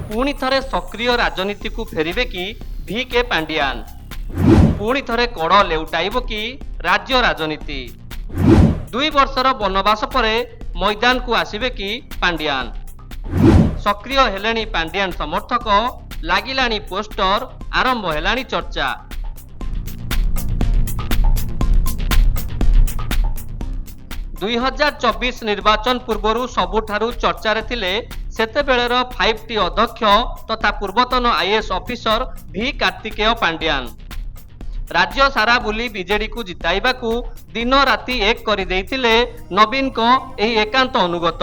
पुणी थरे सक्रिय राजनीति को फेरिबे कि VK पांडियान? पुणी थरे कड़ लेउटाइब कि राज्य राजनीति? 2 वर्षर वनवास परे मैदान को आसिबे कि पांडियान? सक्रिय हेलेनी पांडियान समर्थक, लागिलानी पोस्टर, आरंभ हेलानी चर्चा। दुई 2024 निर्वाचन पूर्व सबुठारु चर्चारे थिले सेतेबेलेर 5T अध्यक्ष तथा पूर्वतन IAS officer V Kartikeya Pandian. राज्य सारा बुली बीजेडी को जिताइबाकू दिन राति एक करि देइथिले नवीन को एही एकांत अनुगत।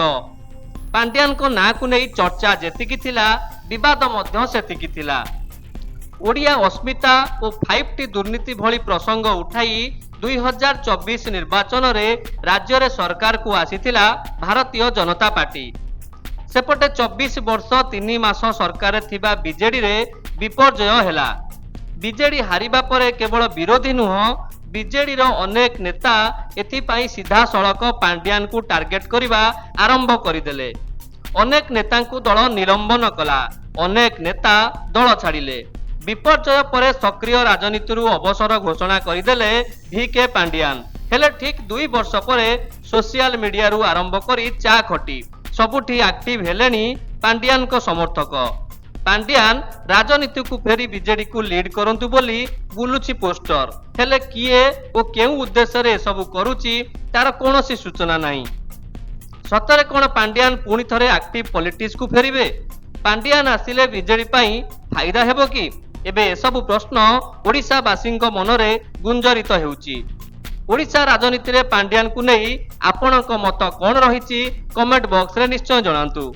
पांडियान को ना को नहीं चर्चा जेतिकी थिला, विवाद मध्य सेतिकी थिला। ओडिया अस्मिता और 5T दुर्नीति भली प्रसंग उठाई 2024 निर्वाचन रे राज्य रे सरकार को आसीथिला भारतीय जनता पार्टी। सेपटे 24 वर्ष 3 मास सरकार थिबा बीजेडी रे विपर्जय हेला। बीजेडी हारिबा परे केवल विरोधी नुह, बीजेडी रो अनेक नेता एथिपाई सीधा सड़क पांडियान को टार्गेट करिबा आरंभ करिदेले। अनेक नेता को दल निलंबन कला, अनेक नेता दल छाड़िले। विपर्जय परे सक्रिय राजनीति अवसर घोषणा करदेले VK पांडियान। हेले ठीक 2 वर्ष परे सोशल मीडिया रु आरंभ करी चा खटी सबुठी एक्टिव हेलेनी पांडियान को समर्थक। पांडियान राजनीति को फेरी बीजेडी को लीड करंतु बोली बुलुची पोस्टर। हेले किए ओ केउ उद्देश्य रे सब करूची तार कोनोसी सूचना नाही। सतरे कोन पांडियान पुणी थरे एक्टिव पॉलिटिक्स को फेरिबे? पांडियान आसिले बीजेडी पाई फायदा हेबो कि? एबे एसबु प्रश्न ओडिशावासी मनरे गुंजरित हेउची। ओडिशा राजनीति रे पांडियान को नहीं आपणक मत कौन रही कमेंट बॉक्स रे निश्चय जणांतु।